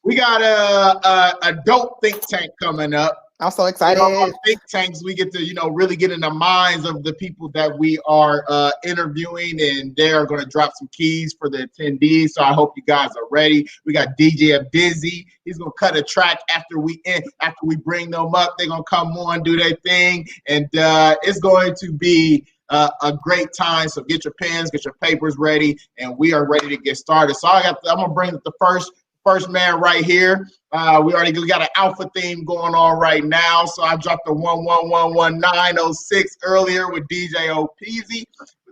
we got a dope think tank coming up. I'm so excited. Think tanks, we get to, really get in the minds of the people that we are interviewing, and they're going to drop some keys for the attendees. So I hope you guys are ready. We got DJ Dizzy. He's going to cut a track after we bring them up. They're going to come on, do their thing, and it's going to be a great time. So get your pens, get your papers ready, and we are ready to get started. So I'm going to bring the first man right here. We got an alpha theme going on right now. So I dropped the 1111906 earlier with DJ O'Peasy.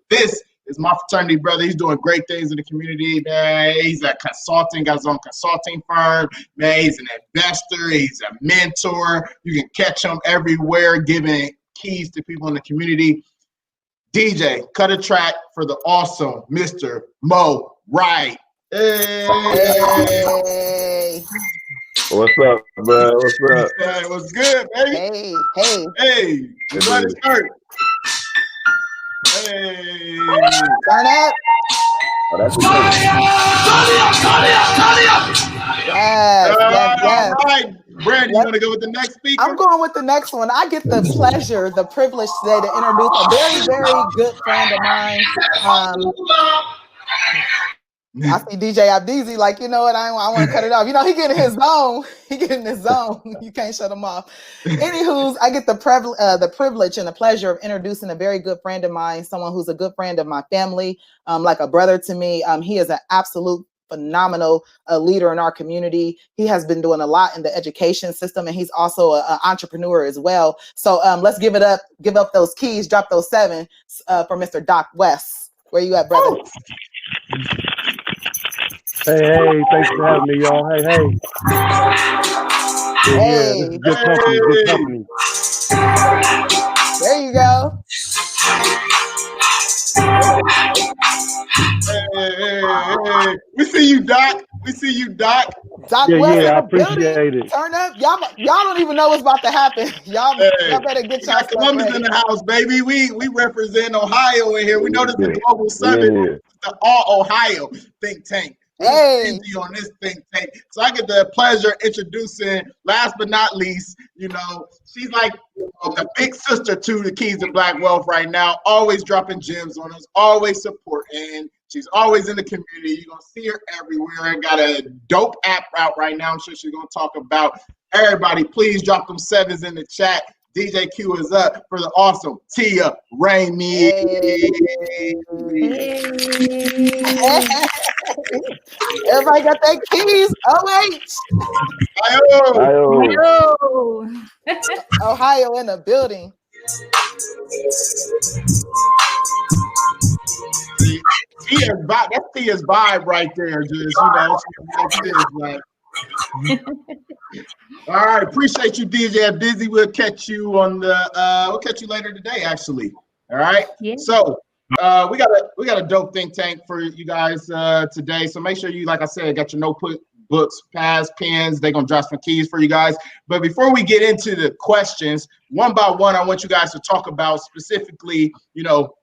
This is my fraternity brother. He's doing great things in the community. Man, he's a consultant, got his own consulting firm. Man, he's an investor. He's a mentor. You can catch him everywhere giving keys to people in the community. DJ, cut a track for the awesome Mr. Mo Wright. Hey. What's up, bro? What's up? Hey, what's good, baby? Hey. You got to start. Hey. Turn up. Oh, that's Yes. All right. Brandon, you want to go with the next speaker? I'm going with the next one. I get the pleasure, the privilege today to introduce a very, very good friend of mine. I see DJ Abdizi, like, you know what, I want to cut it off. He getting in his zone. You can't shut him off. Anywho, I get the privilege and the pleasure of introducing a very good friend of mine, someone who's a good friend of my family, like a brother to me. He is an absolute phenomenal leader in our community. He has been doing a lot in the education system, and he's also an entrepreneur as well. So let's give up those keys, drop those 7 for Mr. Doc West. Where you at, brother? Hey, thanks for having me, y'all. Hey. Yeah, this is good company. There you go. Hey. We see you, Doc. Doc yeah, West I appreciate it. Turn up. Y'all don't even know what's about to happen. Y'all better get y'all Columbus ready. in the house, baby. We represent Ohio in here. We know this is a global summit. The All Ohio think tank. Hey. On this think tank. So I get the pleasure introducing, last but not least, she's like the big sister to the Keys to Black Wealth right now, always dropping gems on us, always supporting. She's always in the community. You're going to see her everywhere. Got a dope app out right now. I'm sure she's going to talk about. Everybody, please drop them 7s in the chat. DJ Q is up for the awesome Tia Ramey. Hey. Everybody got their keys. Ohio in the building. That's Tia's vibe right there. All right, appreciate you, DJ Dizzy. We'll catch you later today, actually. All right. Yeah. So we got a dope think tank for you guys today. So make sure you, like I said, got your notebooks, pads, pens. They're gonna drop some keys for you guys. But before we get into the questions, one by one, I want you guys to talk about specifically,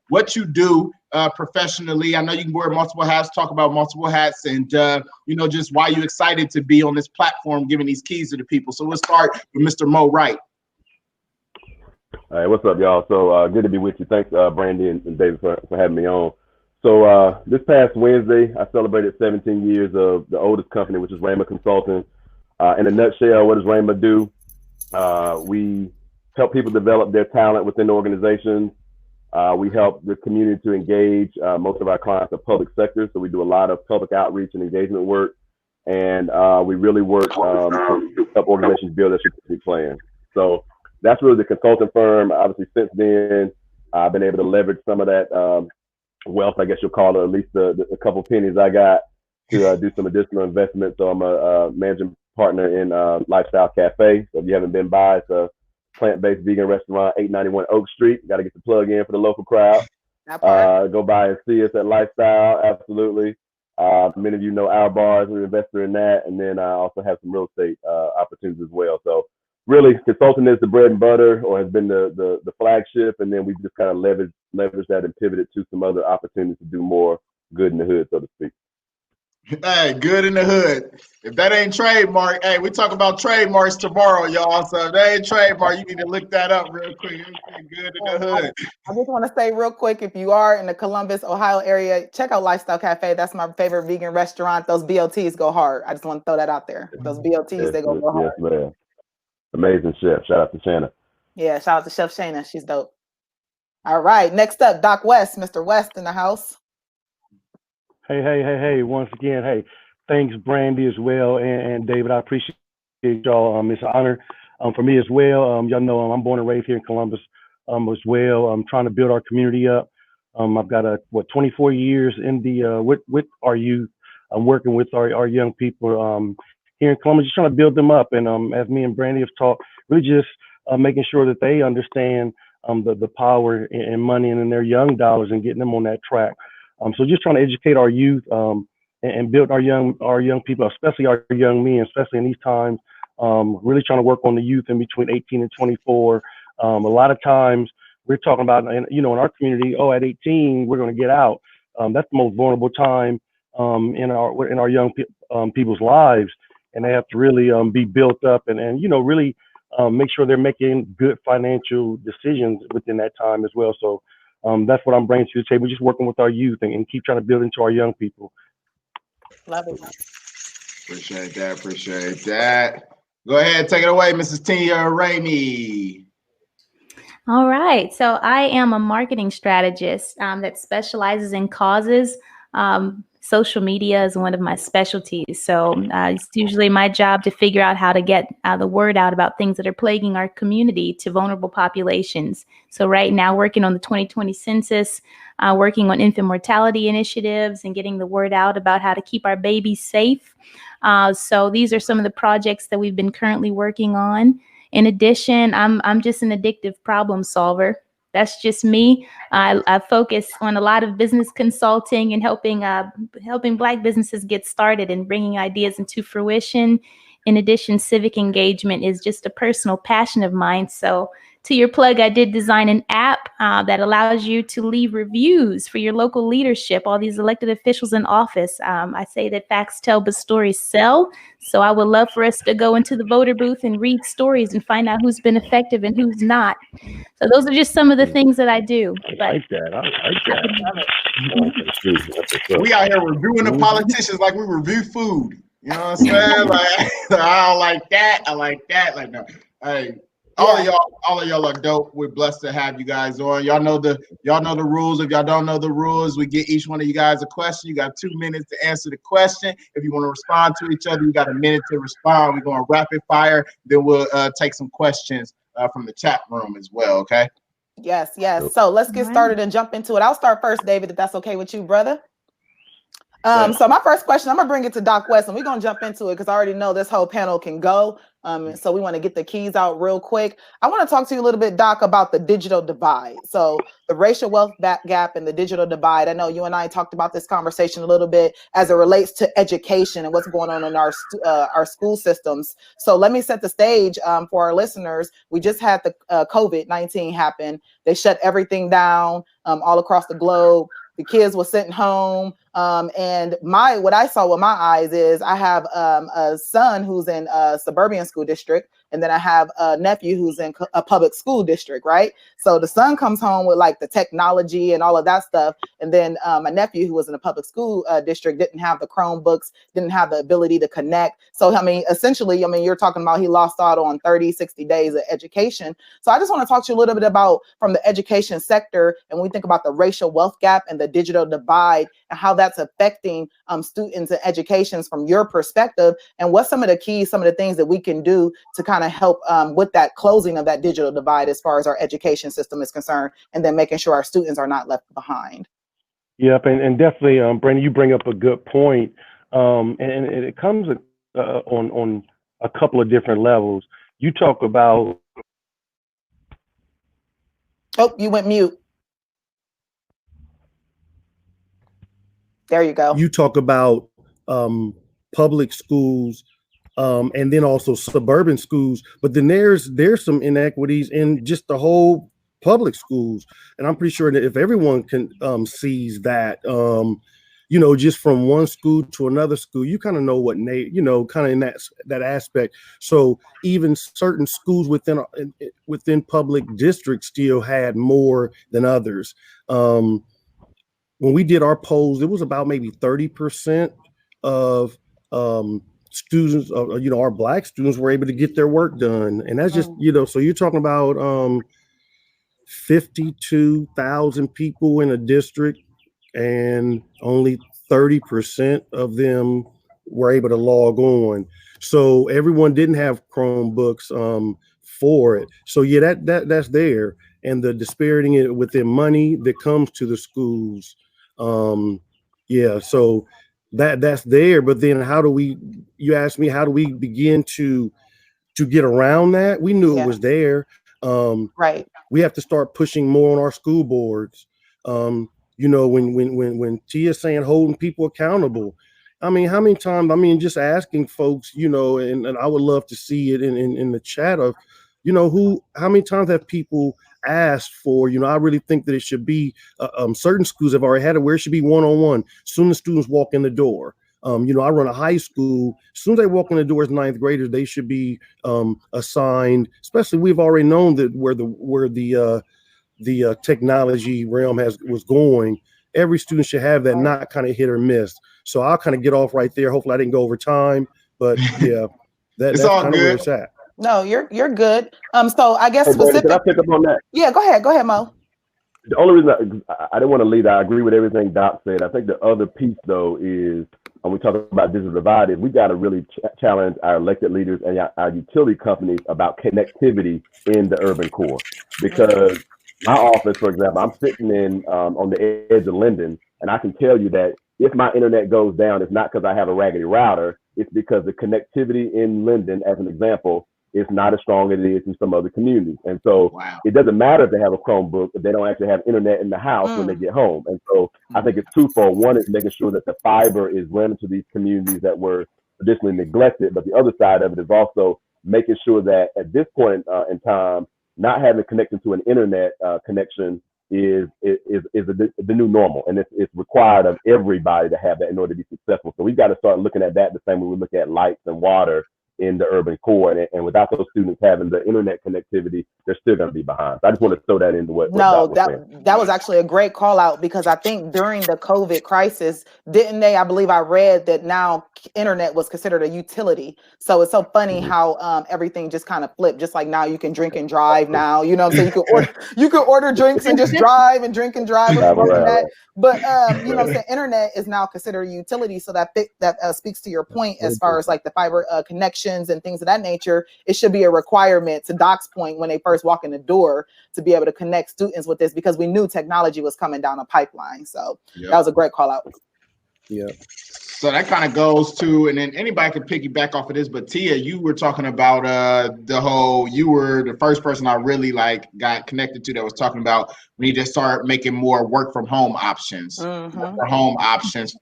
what you do professionally. I know you can wear multiple hats, talk about multiple hats, and just why you're excited to be on this platform giving these keys to the people. So we'll start with Mr. Mo Wright. All right, what's up, y'all? So good to be with you. Thanks, Brandy and David, for having me on. So this past Wednesday, I celebrated 17 years of the oldest company, which is Ramey Consulting. In a nutshell, what does Ramey do? We help people develop their talent within the organization. We help the community to engage. Most of our clients are public sector, so we do a lot of public outreach and engagement work. And we really work to help organizations build their strategic plan. So that's really the consulting firm. Obviously, since then, I've been able to leverage some of that wealth, I guess you'll call it, at least a couple pennies I got to do some additional investment. So I'm a managing partner in Lifestyle Cafe. So if you haven't been by, it's a plant-based vegan restaurant, 891 Oak Street. Got to get the plug in for the local crowd. Go by and see us at Lifestyle, absolutely. Many of you know our bars, we're an investor in that. And then I also have some real estate opportunities as well. So really, consulting is the bread and butter, or has been the flagship. And then we just kind of leverage that and pivoted to some other opportunities to do more good in the hood, so to speak. Hey, good in the hood. If that ain't trademark, hey, we talk about trademarks tomorrow, y'all. So if that ain't trademark, you need to look that up real quick. Everything good in the hood. I just want to say real quick, if you are in the Columbus, Ohio area, check out Lifestyle Cafe. That's my favorite vegan restaurant. Those BLTs go hard. I just want to throw that out there. Those BLTs, they go hard. Yes, man. Amazing chef. Shout out to Shanna. Yeah, shout out to Chef Shayna. She's dope. All right, next up, Doc West. Mr. West in the house. Hey. Once again, hey, thanks, Brandy, as well. And David, I appreciate y'all. It's an honor for me as well. Y'all know I'm born and raised here in Columbus as well. I'm trying to build our community up. I've got 24 years in the with our youth. I'm working with our young people here in Columbus, just trying to build them up. And as me and Brandy have talked, really just making sure that they understand the power and money and in their young dollars and getting them on that track. So just trying to educate our youth and build our young people, especially our young men, especially in these times. Really trying to work on the youth in between 18 and 24. A lot of times we're talking about, in our community, at 18 we're going to get out. That's the most vulnerable time in our young people's lives, and they have to really be built up and really make sure they're making good financial decisions within that time as well. So that's what I'm bringing to the table, just working with our youth and keep trying to build into our young people. Love it. Appreciate that. Go ahead, take it away, Mrs. Tia Ramey. All right. So I am a marketing strategist that specializes in causes. Social media is one of my specialties. So it's usually my job to figure out how to get the word out about things that are plaguing our community to vulnerable populations. So right now, working on the 2020 census, working on infant mortality initiatives and getting the word out about how to keep our babies safe. So these are some of the projects that we've been currently working on. In addition, I'm just an addictive problem solver. That's just me. I focus on a lot of business consulting and helping Black businesses get started and bringing ideas into fruition. In addition, civic engagement is just a personal passion of mine. So to your plug, I did design an app that allows you to leave reviews for your local leadership, all these elected officials in office. I say that facts tell, but stories sell. So I would love for us to go into the voter booth and read stories and find out who's been effective and who's not. So those are just some of the things that I do. I like that. We out here reviewing the politicians like we review food. You know what I'm saying? Like, I don't like that. I like that. Like, no. Hey, all of y'all are dope. We're blessed to have you guys on. Y'all know the rules. If y'all don't know the rules, we get each one of you guys a question. You got 2 minutes to answer the question. If you want to respond to each other, you got a minute to respond. We're going rapid fire. Then we'll take some questions from the chat room as well. Okay. Yes. So let's get started and jump into it. I'll start first, David, if that's okay with you, brother. So my first question, I'm gonna bring it to Doc West, and we're gonna jump into it because I already know this whole panel can go. So we want to get the keys out real quick. I want to talk to you a little bit, Doc, about the digital divide. So the racial wealth gap and the digital divide. I know you and I talked about this conversation a little bit as it relates to education and what's going on in our school systems. So let me set the stage for our listeners. We just had the COVID-19 happen. They shut everything down all across the globe. The kids were sitting home. And what I saw with my eyes is I have a son who's in a suburban school district, and then I have a nephew who's in a public school district, right? So the son comes home with like the technology and all of that stuff. And then my nephew who was in a public school district didn't have the Chromebooks, didn't have the ability to connect. So, essentially, you're talking about he lost out on 30, 60 days of education. So I just want to talk to you a little bit about from the education sector, and we think about the racial wealth gap and the digital divide and how that's affecting students and educations from your perspective, and what's some of the keys, some of the things that we can do to kind of help with that closing of that digital divide as far as our education system is concerned, and then making sure our students are not left behind. Yep, and definitely, Brandon, you bring up a good point, and it comes on a couple of different levels. You talk about. Oh, you went mute. There you go. You talk about public schools and then also suburban schools, but then there's some inequities in just the whole public schools. And I'm pretty sure that if everyone can sees that, just from one school to another school, you kind of know what kind of in that aspect. So even certain schools within public districts still had more than others. When we did our polls, it was about maybe 30% of students, our Black students were able to get their work done, and that's just so you're talking about 52,000 people in a district, and only 30% of them were able to log on. So everyone didn't have Chromebooks for it. So yeah, that's there, and the disparity within money that comes to the schools. So that's there. But then you asked me, how do we begin to get around that? We knew it was there. Right. We have to start pushing more on our school boards. When Tia's saying holding people accountable, I mean, how many times, just asking folks, and I would love to see it in the chat of, how many times have people asked for, I really think that it should be, certain schools have already had it where it should be one-on-one. Soon as students walk in the door. I run a high school. As soon as they walk in the door as ninth graders, they should be assigned, especially we've already known that where the technology realm was going. Every student should have that, not kind of hit or miss. So I'll kind of get off right there. Hopefully I didn't go over time, but yeah, that's all kind good. of where it's at. No, you're good. So I guess specific. Can I pick up on that? Yeah, go ahead, Mo. The only reason I didn't want to leave, I agree with everything Doc said. I think the other piece, though, is when we talk about digital divide, is we got to really challenge our elected leaders and our utility companies about connectivity in the urban core. Because my office, for example, I'm sitting on the edge of Linden, and I can tell you that if my internet goes down, it's not because I have a raggedy router. It's because the connectivity in Linden, as an example, is not as strong as it is in some other communities. And so It doesn't matter if they have a Chromebook if they don't actually have internet in the house when they get home. And so I think it's twofold. One is making sure that the fiber is running to these communities that were traditionally neglected. But the other side of it is also making sure that at this point in time, not having connection to an internet connection is the new normal. And it's required of everybody to have that in order to be successful. So we've got to start looking at that the same way we look at lights and water in the urban core, and without those students having the internet connectivity, they're still going to be behind. So I just want to throw that into what that was actually a great call out, because I think during the COVID crisis, didn't they? I believe I read that now internet was considered a utility. So it's so funny how everything just kind of flipped. Just like now you can drink and drive now, so you can order drinks and just drive and drink and drive. But internet is now considered a utility. So that speaks to your point as far as like the fiber connections and things of that nature. It should be a requirement, to Doc's point, when they first walk in the door, to be able to connect students with this, because we knew technology was coming down a pipeline. So that was a great call out. Yeah. So that kind of goes to, and then anybody can piggyback off of this, but Tia, you were talking about you were the first person I really got connected to that was talking about we need to start making more work from home options,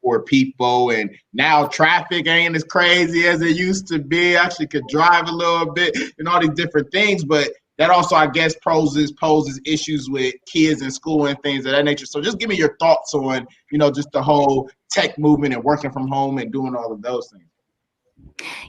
for people. And now traffic ain't as crazy as it used to be. Actually could drive a little bit and all these different things, but that also, I guess, poses issues with kids in school and things of that nature. So just give me your thoughts on, just the whole tech movement and working from home and doing all of those things.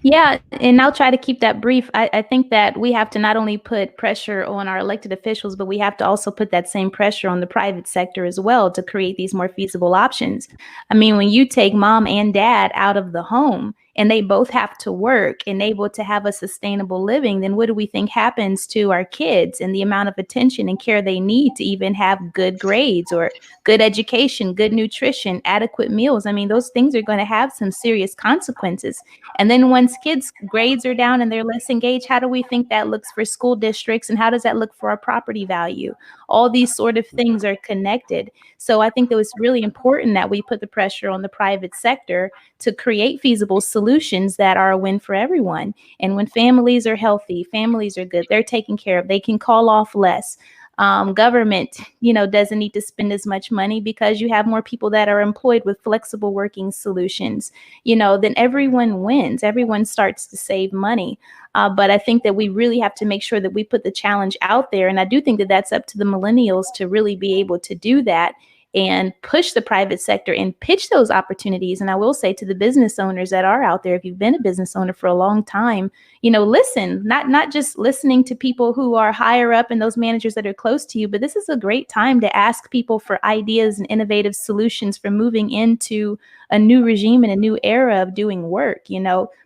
Yeah, and I'll try to keep that brief. I think that we have to not only put pressure on our elected officials, but we have to also put that same pressure on the private sector as well to create these more feasible options. I mean, when you take mom and dad out of the home and they both have to work and able to have a sustainable living, then what do we think happens to our kids and the amount of attention and care they need to even have good grades or good education, good nutrition, adequate meals? I mean, those things are going to have some serious consequences. And then once kids' grades are down and they're less engaged, how do we think that looks for school districts, and how does that look for our property value? All these sort of things are connected. So I think that it's really important that we put the pressure on the private sector to create feasible solutions that are a win for everyone. And when families are healthy, families are good, they're taken care of, they can call off less. Government, doesn't need to spend as much money because you have more people that are employed with flexible working solutions, then everyone wins. Everyone starts to save money. But I think that we really have to make sure that we put the challenge out there. And I do think that that's up to the millennials to really be able to do that and push the private sector and pitch those opportunities. And I will say to the business owners that are out there, if you've been a business owner for a long time, listen, not just listening to people who are higher up and those managers that are close to you, but this is a great time to ask people for ideas and innovative solutions for moving into a new regime and a new era of doing work.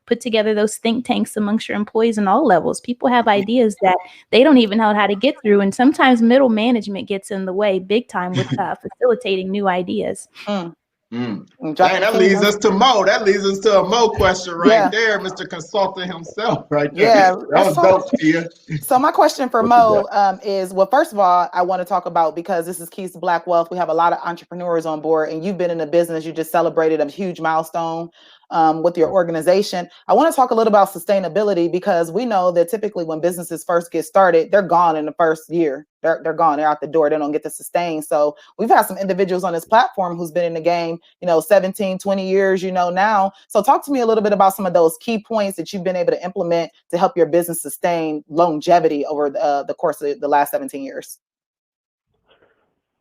Put together those think tanks amongst your employees on all levels. People have ideas that they don't even know how to get through. And sometimes middle management gets in the way big time with facilitating new ideas. Dang, that leads us to Mo. That leads us to a Mo question right there, Mr. Consultant himself right there. Yeah, that was dope to you. So my question for Mo is, well, first of all, I want to talk about, because this is Keys to Black Wealth, we have a lot of entrepreneurs on board, and you've been in the business. You just celebrated a huge milestone with your organization. I want to talk a little about sustainability, because we know that typically when businesses first get started, they're gone in the first year. They're gone. They're out the door. They don't get to sustain. So we've had some individuals on this platform who's been in the game, 17, 20 years, now. So talk to me a little bit about some of those key points that you've been able to implement to help your business sustain longevity over the course of the last 17 years.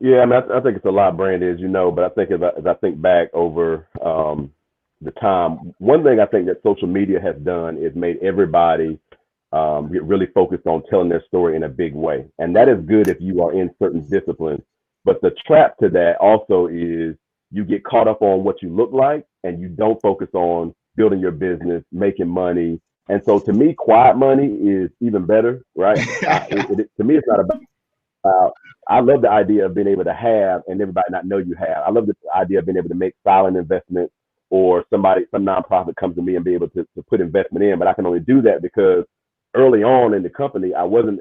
Yeah, I mean, I think it's a lot, Brandy, as you know, but I think as I think back over the time, one thing I think that social media has done is made everybody get really focused on telling their story in a big way. And that is good if you are in certain disciplines. But the trap to that also is you get caught up on what you look like and you don't focus on building your business, making money. And so to me, quiet money is even better, right? To me, it's not about, I love the idea of being able to have and everybody not know you have. I love the idea of being able to make silent investments, or some nonprofit comes to me and be able to put investment in. But I can only do that because early on in the company, I wasn't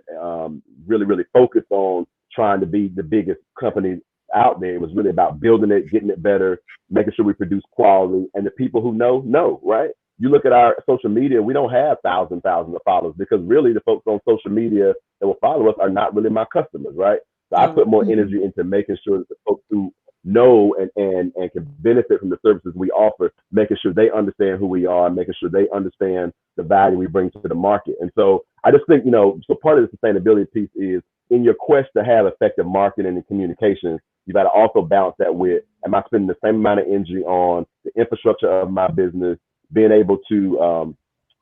really focused on trying to be the biggest company out there. It was really about building it, getting it better, making sure we produce quality. And the people who know, right? You look at our social media, we don't have thousands of followers, because really the folks on social media that will follow us are not really my customers, right? So I put more energy into making sure that the folks who know and can benefit from the services we offer, making sure they understand who we are, making sure they understand the value we bring to the market. And so I just think, so part of the sustainability piece is, in your quest to have effective marketing and communications, you got to also balance that with, am I spending the same amount of energy on the infrastructure of my business, being able to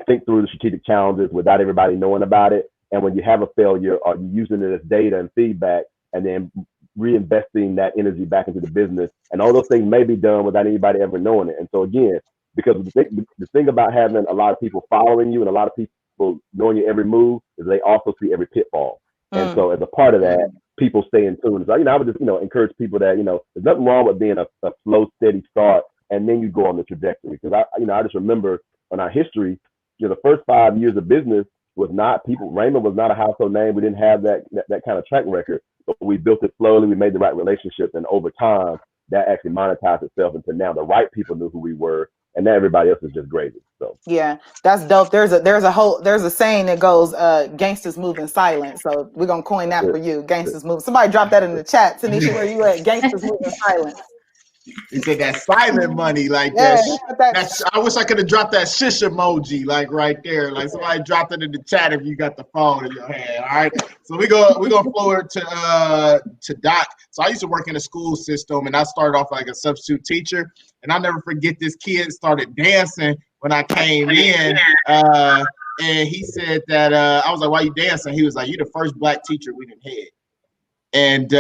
think through the strategic challenges without everybody knowing about it? And when you have a failure, are you using it as data and feedback, and then reinvesting that energy back into the business? And all those things may be done without anybody ever knowing it. And so again, because the thing about having a lot of people following you and a lot of people knowing your every move is they also see every pitfall. And so as a part of that, people stay in tune. So, I would just, encourage people that, there's nothing wrong with being a slow, steady start, and then you go on the trajectory. Because I just remember in our history, the first 5 years of business was not Ramey was not a household name. We didn't have that kind of track record, but we built it slowly. We made the right relationships, and over time, that actually monetized itself into now the right people knew who we were, and now everybody else is just gravy. So yeah, that's dope. There's a saying that goes, gangsters move in silence. So we're gonna coin that for you. Gangsters move. Somebody drop that in the chat. Tanisha, where you at? Gangsters move in silence. He said that silent money, like that. I wish I could have dropped that shish emoji, like right there. Like somebody dropped it in the chat if you got the phone in your hand. All right. So we're gonna flow it to Doc. So I used to work in a school system, and I started off like a substitute teacher. And I'll never forget, this kid started dancing when I came in. And he said that I was like, "Why you dancing?" He was like, "You're the first black teacher we didn't have." And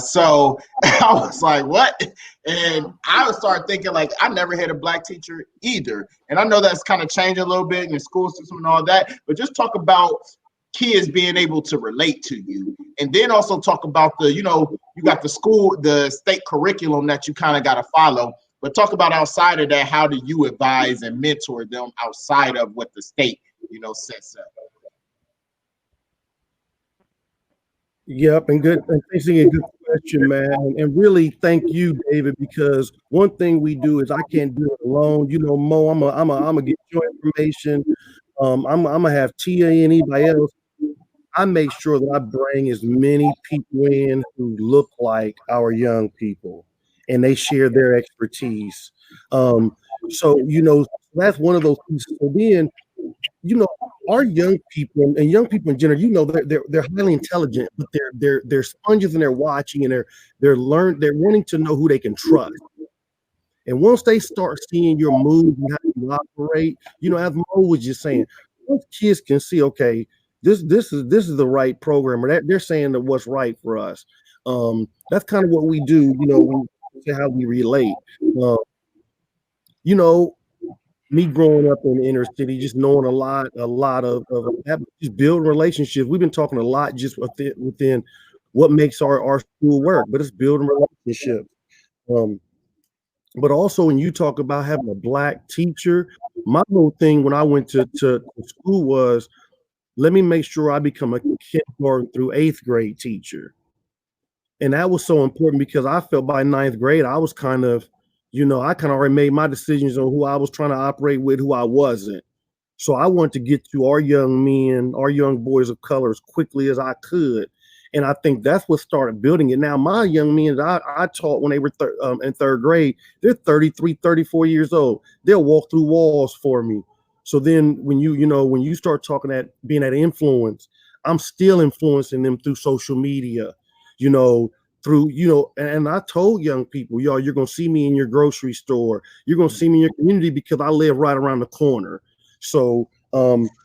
so I was like, what? And I started thinking, like, I never had a black teacher either. And I know that's kind of changing a little bit in the school system and all that, but just talk about kids being able to relate to you. And then also talk about you got the state curriculum that you kind of got to follow, but talk about outside of that, how do you advise and mentor them outside of what the state, sets up? Yep, and good. And thanks again, good question, man. And really, thank you, David, because one thing we do is I can't do it alone. Mo, I'm gonna get your information. I'm gonna have Tia and anybody else. I make sure that I bring as many people in who look like our young people, and they share their expertise. So that's one of those pieces. So then, our young people and young people in general, you know, they're highly intelligent, but they're sponges and they're watching and they're wanting to know who they can trust. And once they start seeing your moves and how you operate, you know, as Mo was just saying, once kids can see, okay, this is the right program, or that they're saying that what's right for us. That's kind of what we do, you know, when we say how we relate. You know, me growing up in the inner city, just knowing a lot of just building relationships. We've been talking a lot just within what makes our school work, but it's building relationships. But also when you talk about having a Black teacher, my whole thing when I went to school was, let me make sure I become a kindergarten through 8th grade teacher. And that was so important because I felt by 9th grade, I was kind of, you know, I kind of already made my decisions on who I was trying to operate with, who I wasn't. So I wanted to get to our young men, our young boys of color as quickly as I could. And I think that's what started building it. Now, my young men that I taught when they were in 3rd grade, they're 33, 34 years old. They'll walk through walls for me. So then when you start talking at being that influence, I'm still influencing them through social media, you know, through, you know, and I told young people, y'all, you're going to see me in your grocery store. You're going to see me in your community because I live right around the corner. So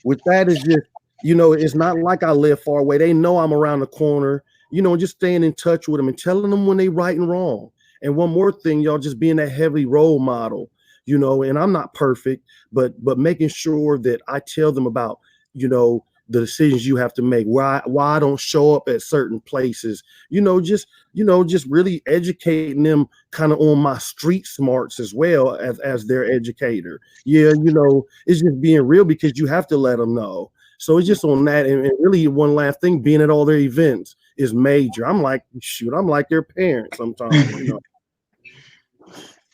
with that is just, you know, it's not like I live far away. They know I'm around the corner, you know, just staying in touch with them and telling them when they right and wrong. And one more thing, y'all, just being that heavy role model, you know, and I'm not perfect, but making sure that I tell them about, you know, the decisions you have to make, why I don't show up at certain places, you know, just really educating them kind of on my street smarts as well as their educator. Yeah, you know, it's just being real because you have to let them know. So it's just on that. And really one last thing, being at all their events is major. I'm like, shoot, I'm like their parents sometimes, you know.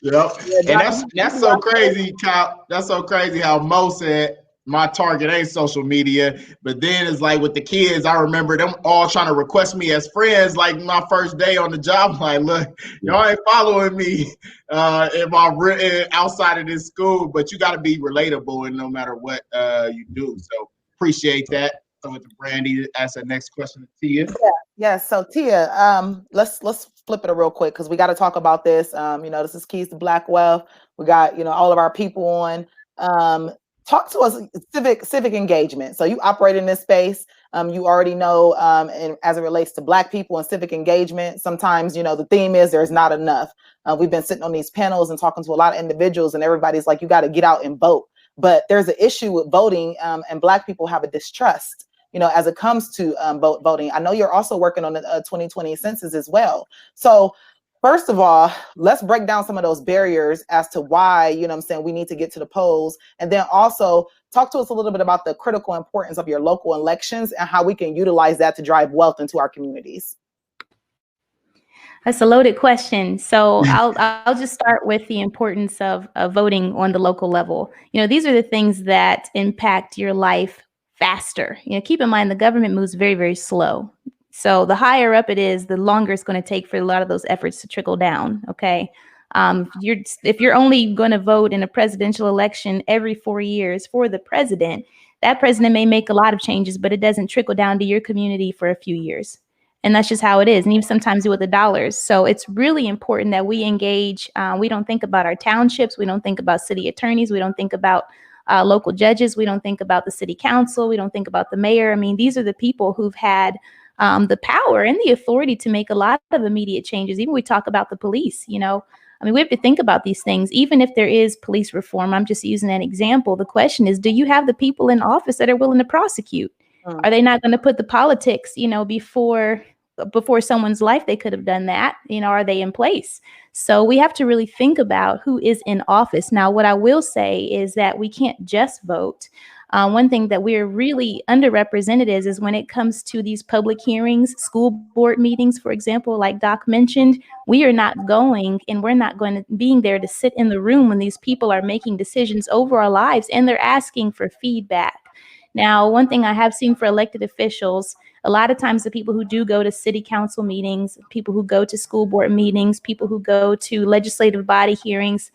Yep. And that's so crazy, Kyle. That's so crazy how Mo said my target ain't social media. But then it's like with the kids, I remember them all trying to request me as friends, like my first day on the job. Like, look, y'all ain't following me outside of this school, but you got to be relatable and no matter what you do. So appreciate that. So with the Brandy, ask the next question to Tia. Yeah. So Tia, let's flip it real quick because we got to talk about this. You know, this is Keys to Black Wealth. We got, you know, all of our people on. Talk to us civic engagement. So you operate in this space. You already know, and as it relates to Black people and civic engagement, sometimes, you know, the theme is there's not enough. We've been sitting on these panels and talking to a lot of individuals, and everybody's like, you got to get out and vote. But there's an issue with voting, and Black people have a distrust, you know, as it comes to voting. I know you're also working on the 2020 census as well. So first of all, let's break down some of those barriers as to why, you know what I'm saying, we need to get to the polls. And then also talk to us a little bit about the critical importance of your local elections and how we can utilize that to drive wealth into our communities. That's a loaded question. So I'll just start with the importance of voting on the local level. You know, these are the things that impact your life faster. You know, keep in mind the government moves very, very slow. So the higher up it is, the longer it's going to take for a lot of those efforts to trickle down. Okay. If you're only going to vote in a presidential election every 4 years for the president, that president may make a lot of changes, but it doesn't trickle down to your community for a few years. And that's just how it is. And even sometimes with the dollars. So it's really important that we engage. We don't think about our townships. We don't think about city attorneys. We don't think about local judges. We don't think about the city council. We don't think about the mayor. I mean, these are the people who've had the power and the authority to make a lot of immediate changes. Even we talk about the police, you know, I mean, we have to think about these things. Even if there is police reform, I'm just using an example. The question is, do you have the people in office that are willing to prosecute? Are they not going to put the politics, you know, before someone's life? They could have done that. You know, are they in place? So we have to really think about who is in office. Now, what I will say is that we can't just vote. One thing that we're really underrepresented is when it comes to these public hearings, school board meetings, for example, like Doc mentioned, we are not going and we're not going to being there to sit in the room when these people are making decisions over our lives and they're asking for feedback. Now, one thing I have seen for elected officials, a lot of times the people who do go to city council meetings, people who go to school board meetings, people who go to legislative body hearings,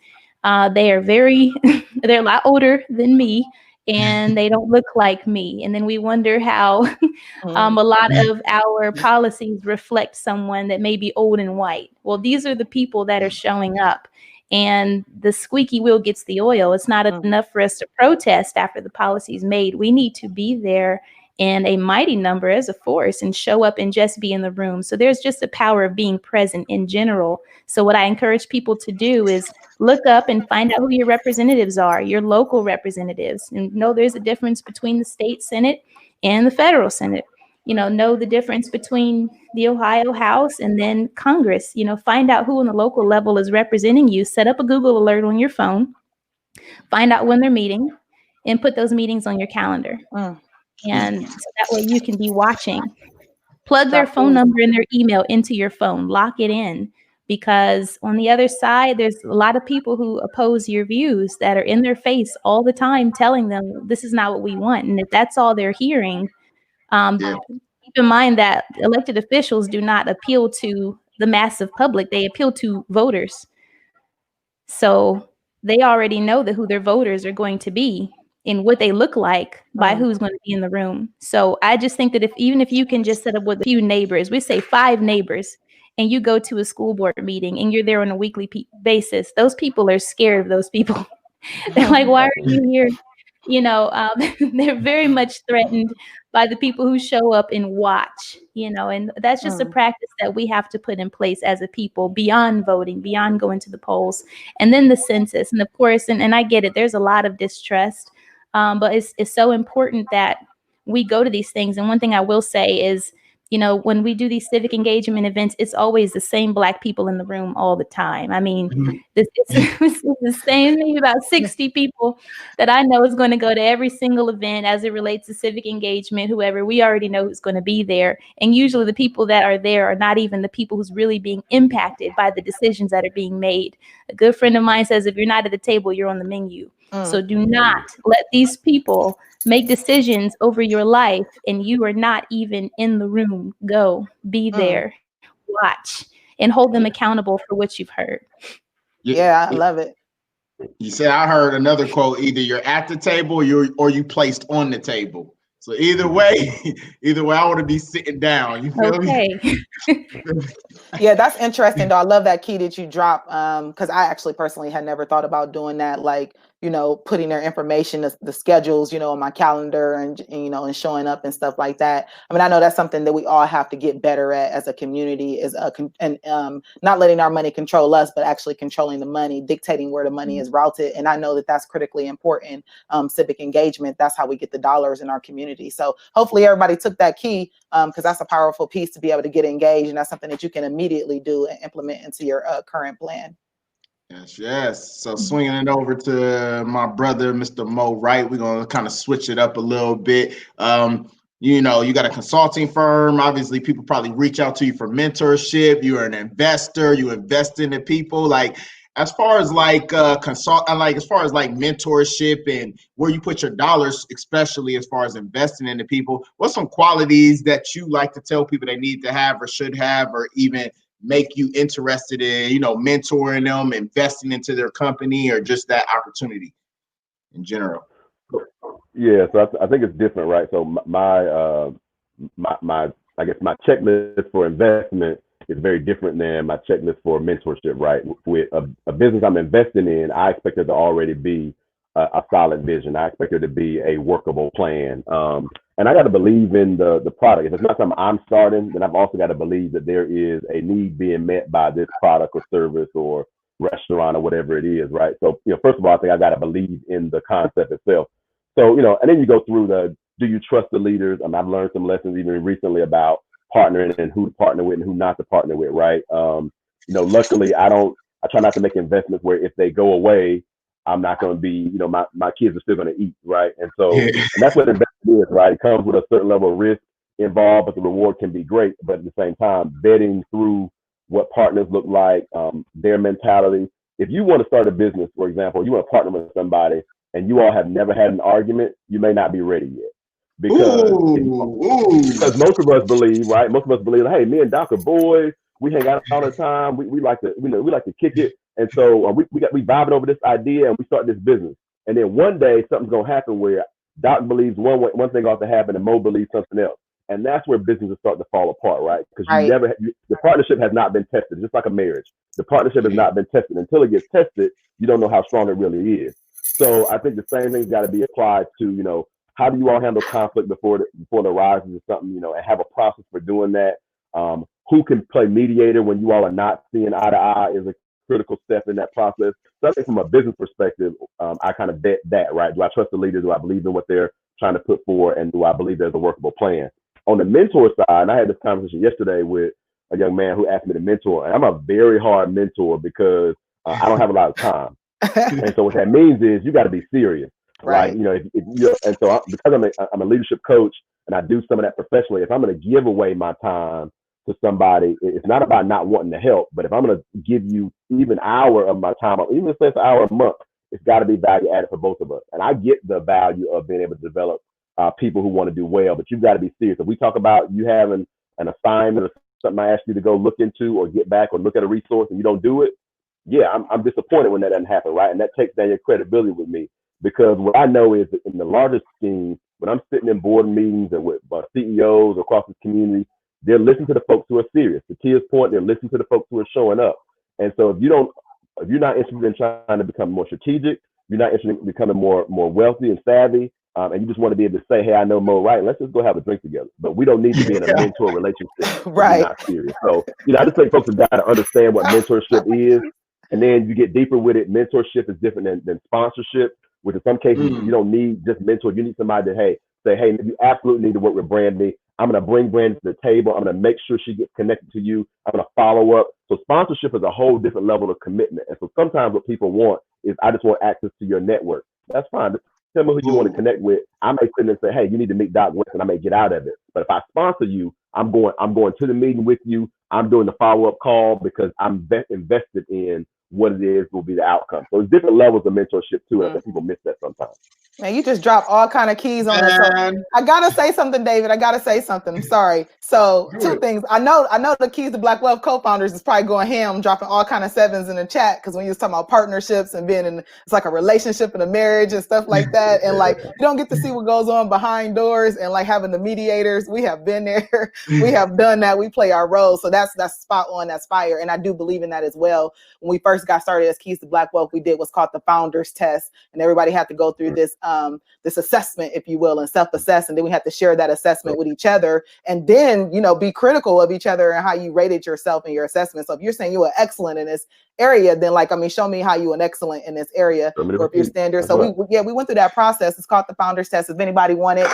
they are they're a lot older than me. and they don't look like me. And then we wonder how a lot of our policies reflect someone that may be old and white. Well, these are the people that are showing up, and the squeaky wheel gets the oil. It's not enough for us to protest after the policy is made. We need to be there in a mighty number as a force and show up and just be in the room. So there's just the power of being present in general. So what I encourage people to do is look up and find out who your representatives are, your local representatives, and know there's a difference between the state Senate and the federal Senate. Know the difference between the Ohio House and then Congress. Find out who on the local level is representing you. Set up a Google alert on your phone. Find out when they're meeting and put those meetings on your calendar. And so that way you can be watching. Plug their phone number and their email into your phone. Lock it in. Because on the other side, there's a lot of people who oppose your views that are in their face all the time telling them this is not what we want. And if that's all they're hearing, keep in mind that elected officials do not appeal to the massive public. They appeal to voters. So they already know who their voters are going to be and what they look like by who's going to be in the room. So I just think that even if you can just set up with a few neighbors, we say 5 neighbors, and you go to a school board meeting and you're there on a weekly basis, those people are scared of those people. They're like, why are you here? They're very much threatened by the people who show up and watch, and that's just a practice that we have to put in place as a people beyond voting, beyond going to the polls, and then the census. And of course, and I get it, there's a lot of distrust, but it's so important that we go to these things. And one thing I will say is, when we do these civic engagement events, it's always the same Black people in the room all the time. I mean, it's the same, maybe about 60 people that I know is going to go to every single event as it relates to civic engagement, whoever. We already know who's going to be there. And usually the people that are there are not even the people who's really being impacted by the decisions that are being made. A good friend of mine says, if you're not at the table, you're on the menu. So do not let these people make decisions over your life and you are not even in the room. Go, be there, watch, and hold them accountable for what you've heard. Yeah, I love it. You said, I heard another quote, either you're at the table or you placed on the table. So either way, I want to be sitting down. You feel me? Yeah, that's interesting though. I love that key that you dropped, because I actually personally had never thought about doing that, like, putting their information, the schedules, on my calendar and showing up and stuff like that. I mean, I know that's something that we all have to get better at as a community, is not letting our money control us, but actually controlling the money, dictating where the money is routed. And I know that that's critically important. Civic engagement, that's how we get the dollars in our community. So hopefully everybody took that key, because that's a powerful piece to be able to get engaged. And that's something that you can immediately do and implement into your current plan. Yes. So swinging it over to my brother, Mr. Mo Wright, we're going to kind of switch it up a little bit. You got a consulting firm. Obviously, people probably reach out to you for mentorship. You're an investor. You invest into people. Like, as far as mentorship and where you put your dollars, especially as far as investing into people, what's some qualities that you like to tell people they need to have or should have, or even make you interested in, mentoring them, investing into their company, or just that opportunity in general? Yeah, so I think it's different, right? So my I guess my checklist for investment is very different than my checklist for mentorship, right? With a business I'm investing in, I expect there to already be a solid vision. I expect there to be a workable plan. And I got to believe in the product. If it's not something I'm starting, then I've also got to believe that there is a need being met by this product or service or restaurant or whatever it is, right? So, first of all, I think I got to believe in the concept itself. So, and then you go through do you trust the leaders? I've learned some lessons even recently about partnering and who to partner with and who not to partner with, right? Luckily I try not to make investments where if they go away, I'm not going to be, my kids are still going to eat, right? And so, and that's what investment is, right? It comes with a certain level of risk involved, but the reward can be great. But at the same time, vetting through what partners look like, their mentality. If you want to start a business, for example, you want to partner with somebody and you all have never had an argument, you may not be ready yet. Because most of us believe, right? Most of us believe, hey, me and Doc are boys. We hang out all the time. We like to, we like to kick it. And so we vibing over this idea and we start this business. And then one day something's gonna happen where Doc believes one thing ought to happen, and Mo believes something else. And that's where businesses start to fall apart, right? Because the partnership has not been tested, just like a marriage. The partnership has not been tested. Until it gets tested, you don't know how strong it really is. So I think the same thing's got to be applied to, you know, how do you all handle conflict before it arises or something, you know, and have a process for doing that. Who can play mediator when you all are not seeing eye to eye is a critical step in that process. So I think from a business perspective, I kind of bet that, right? Do I trust the leader? Do I believe in what they're trying to put forward? And do I believe there's a workable plan? On the mentor side, and I had this conversation yesterday with a young man who asked me to mentor. And I'm a very hard mentor because I don't have a lot of time. And so what that means is you got to be serious. Right. Like, you know, if you and so because I'm a leadership coach and I do some of that professionally, if I'm going to give away my time to somebody, it's not about not wanting to help, but if I'm going to give you even an hour of my time, or even if it's an hour a month, it's got to be value added for both of us. And I get the value of being able to develop people who want to do well, but you've got to be serious. If we talk about you having an assignment or something I ask you to go look into or get back or look at a resource and you don't do it, yeah, I'm disappointed when that doesn't happen, right? And that takes down your credibility with me, because what I know is that in the larger scheme, when I'm sitting in board meetings and with CEOs across the community, they're listening to the folks who are serious. To Tia's point, they're listening to the folks who are showing up. And so if you're not interested in trying to become more strategic, you're not interested in becoming more wealthy and savvy, and you just want to be able to say, hey, I know Mo Wright, let's just go have a drink together. But we don't need to be in a mentor relationship. Right. Not serious. So, you know, I just think folks have got to understand what mentorship is. And then you get deeper with it. Mentorship is different than sponsorship, which in some cases you don't need just mentor. You need somebody to say, hey, you absolutely need to work with Brandy. I'm going to bring Brandy to the table. I'm going to make sure she gets connected to you. I'm going to follow up. So sponsorship is a whole different level of commitment. And so sometimes what people want is, I just want access to your network. That's fine. Just tell me who you want to connect with. I may sit and say, hey, you need to meet Doc West, and I may get out of it. But if I sponsor you, I'm going to the meeting with you. I'm doing the follow-up call because I'm invested in what it is will be the outcome. So there's different levels of mentorship too, and I think people miss that sometimes. Man, you just dropped all kind of keys on us. So I gotta say something, David. I gotta say something. I'm sorry. So two things. I know the Keys to Black Wealth co-founders is probably going ham, dropping all kind of sevens in the chat, because when you was talking about partnerships and being in, it's like a relationship and a marriage and stuff like that, and like you don't get to see what goes on behind doors, and like having the mediators. We have been there. We have done that. We play our role. So that's spot on. That's fire. And I do believe in that as well. When we first got started as Keys to Black Wealth, we did what's called the Founders Test, and everybody had to go through this assessment, if you will, and self-assess, and then we had to share that assessment with each other, and then, you know, be critical of each other and how you rated yourself in your assessment. So if you're saying you are excellent in this area, then like, I mean, show me how you are excellent in this area, or if you're standard. So we went through that process. It's called the Founders Test. If anybody wanted,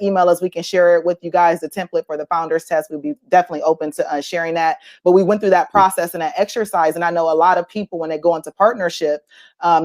email us, we can share it with you guys, the template for the Founders Test. We'd be definitely open to sharing that. But we went through that process and that exercise, and I know a lot of people, when they go into partnership,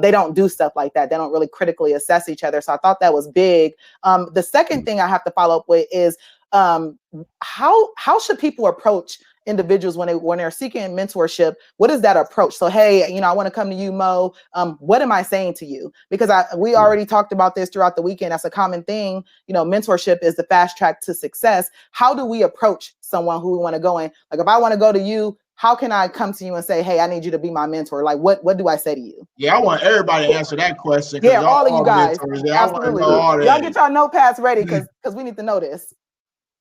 they don't do stuff like that. They don't really critically assess each other. So I thought that was big. The second thing I have to follow up with is how should people approach individuals when they're seeking mentorship? What is that approach? So, hey, you know, I want to come to you, Mo. What am I saying to you? Because we already talked about this throughout the weekend. That's a common thing. You know, mentorship is the fast track to success. How do we approach someone who we want to go in? Like, if I want to go to you, how can I come to you and say, hey, I need you to be my mentor? Like, what do I say to you? Yeah, I want everybody to answer that question. Yeah, all of you guys. Yeah, absolutely. Y'all get y'all notepads ready, because we need to know this.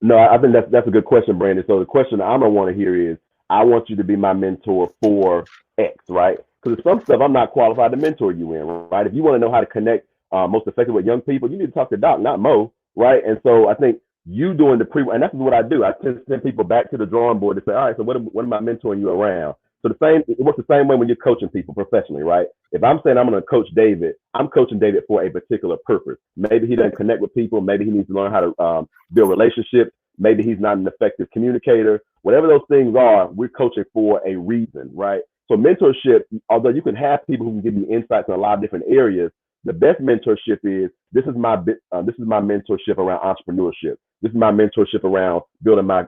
No, I think that's a good question, Brandon. So the question I'm going to want to hear is, I want you to be my mentor for X, right? Because there's some stuff I'm not qualified to mentor you in, right? If you want to know how to connect most effectively with young people, you need to talk to Doc, not Mo, right? And so I think you doing the and that's what I do. I tend to send people back to the drawing board to say, all right, so what am I mentoring you around? So it works the same way when you're coaching people professionally, right? If I'm saying I'm going to coach David, I'm coaching David for a particular purpose. Maybe he doesn't connect with people. Maybe he needs to learn how to build relationships. Maybe he's not an effective communicator. Whatever those things are, we're coaching for a reason, right? So mentorship, although you can have people who can give you insights in a lot of different areas, the best mentorship is, this is my mentorship around entrepreneurship. This is my mentorship around building my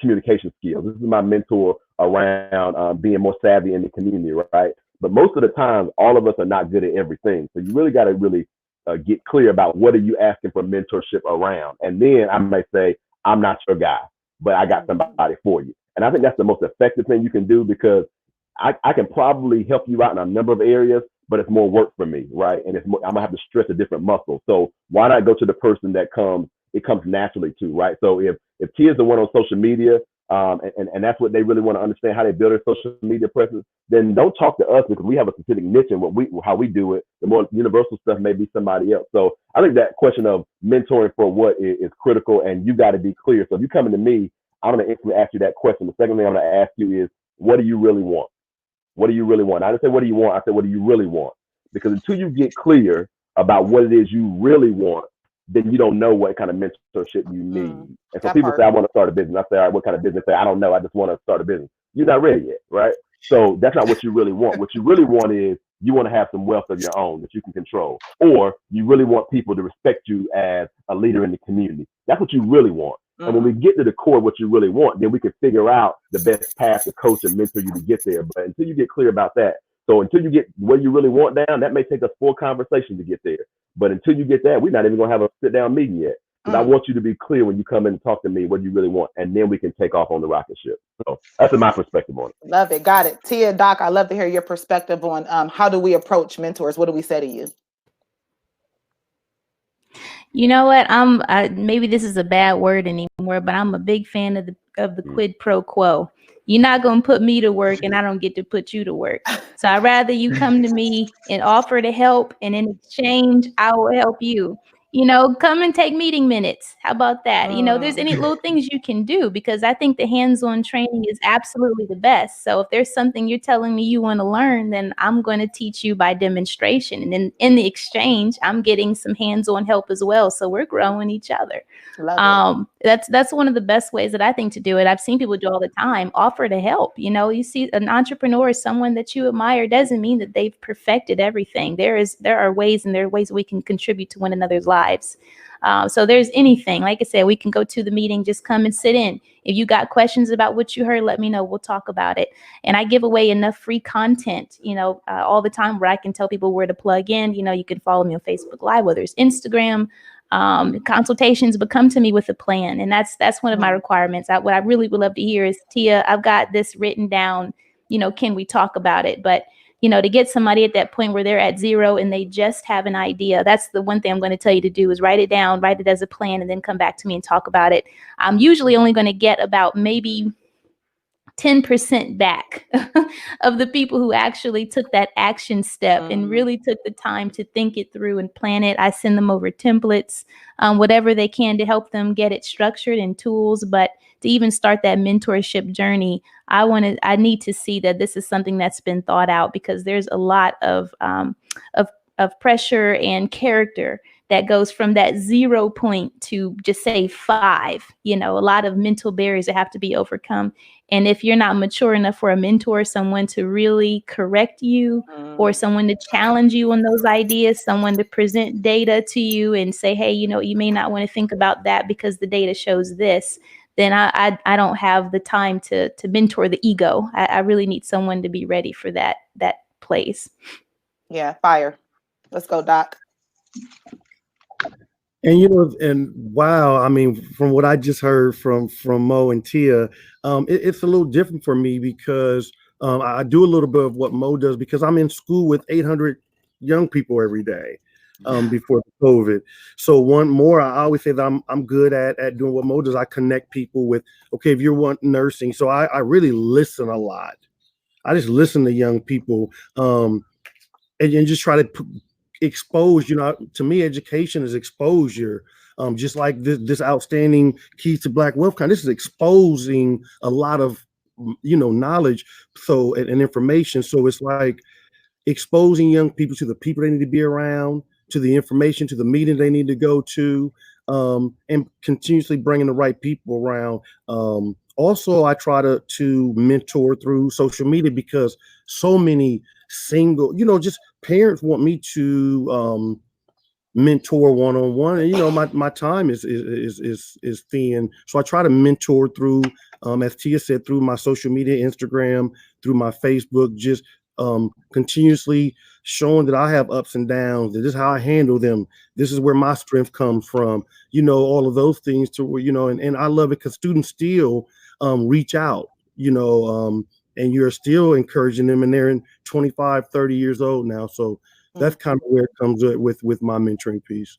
communication skills. This is my mentor around being more savvy in the community, right? But most of the time, all of us are not good at everything. So you really got to really get clear about what are you asking for mentorship around. And then I may say, I'm not your guy, but I got somebody for you. And I think that's the most effective thing you can do, because I can probably help you out in a number of areas, but it's more work for me, right? And I'm gonna have to stress a different muscle. So why not go to the person that comes naturally to, right? So if Tia's the one on social media, and that's what they really want to understand, how they build their social media presence, then don't talk to us because we have a specific niche in how we do it. The more universal stuff may be somebody else. So I think that question of mentoring for what is critical, and you got to be clear. So if you're coming to me, I'm going to instantly ask you that question. The second thing I'm going to ask you is, what do you really want? What do you really want? I didn't say, what do you want? I said, what do you really want? Because until you get clear about what it is you really want, then you don't know what kind of mentorship you need. And so people say, I want to start a business. I say, all right, what kind of business? They say, I don't know. I just want to start a business. You're not ready yet, right? So that's not what you really want. What you really want is you want to have some wealth of your own that you can control. Or you really want people to respect you as a leader in the community. That's what you really want. And when we get to the core of what you really want, then we can figure out the best path to coach and mentor you to get there. But until you get clear about that, so until you get what you really want down, that may take us 4 conversations to get there. But until you get that, we're not even going to have a sit-down meeting yet. Because I want you to be clear when you come in and talk to me what you really want, and then we can take off on the rocket ship. So that's my perspective on it. Love it. Got it. Tia, Doc, I'd love to hear your perspective on how do we approach mentors? What do we say to you? You know what? Maybe this is a bad word anymore, but I'm a big fan of the quid pro quo. You're not going to put me to work and I don't get to put you to work. So I'd rather you come to me and offer to help, and in exchange, I will help you. You know, come and take meeting minutes. How about that? You know, there's any little things you can do, because I think the hands-on training is absolutely the best. So if there's something you're telling me you want to learn, then I'm going to teach you by demonstration. And then in the exchange, I'm getting some hands-on help as well. So we're growing each other. That's one of the best ways that I think to do it. I've seen people do all the time, offer to help. You know, you see an entrepreneur is someone that you admire, doesn't mean that they've perfected everything. There are ways we can contribute to one another's lives. So there's anything, like I said, we can go to the meeting, just come and sit in. If you got questions about what you heard, let me know. We'll talk about it. And I give away enough free content, all the time, where I can tell people where to plug in. You know, you can follow me on Facebook Live, whether it's Instagram, consultations, but come to me with a plan. And that's one of my requirements. What I really would love to hear is, Tia, I've got this written down, can we talk about it? But to get somebody at that point where they're at 0 and they just have an idea, that's the one thing I'm going to tell you to do, is write it down, write it as a plan, and then come back to me and talk about it. I'm usually only going to get about maybe 10% back of the people who actually took that action step and really took the time to think it through and plan it. I send them over templates, whatever they can to help them get it structured, and tools. But to even start that mentorship journey, I need to see that this is something that's been thought out, because there's a lot of pressure and character that goes from that 0 point to, just say, 5. A lot of mental barriers that have to be overcome. And if you're not mature enough for a mentor, someone to really correct you, or someone to challenge you on those ideas, someone to present data to you and say, hey, you may not want to think about that because the data shows this, then I don't have the time to mentor the ego. I really need someone to be ready for that place. Yeah, fire. Let's go, Doc. And and wow, I mean, from what I just heard from Mo and Tia, it's a little different for me, because I do a little bit of what Mo does, because I'm in school with 800 young people every day before COVID. So I always say that I'm good at doing what Mo does. I connect people with, okay, if you want nursing. So I really listen a lot. I just listen to young people and just try to expose, to me, education is exposure. Just like this outstanding Keys to Black Wealth this is exposing a lot of, knowledge, and information. So it's like exposing young people to the people they need to be around, to the information, to the meeting they need to go to, and continuously bringing the right people around. Also, I try to mentor through social media, because so many single, just parents want me to mentor one-on-one, and my time is thin. So I try to mentor through, as Tia said, through my social media, Instagram, through my Facebook, just continuously showing that I have ups and downs, that this is how I handle them, this is where my strength comes from, all of those things, to where, and I love it, because students still reach out, and you're still encouraging them, and they're in 25, 30 years old now. So that's kind of where it comes with my mentoring piece.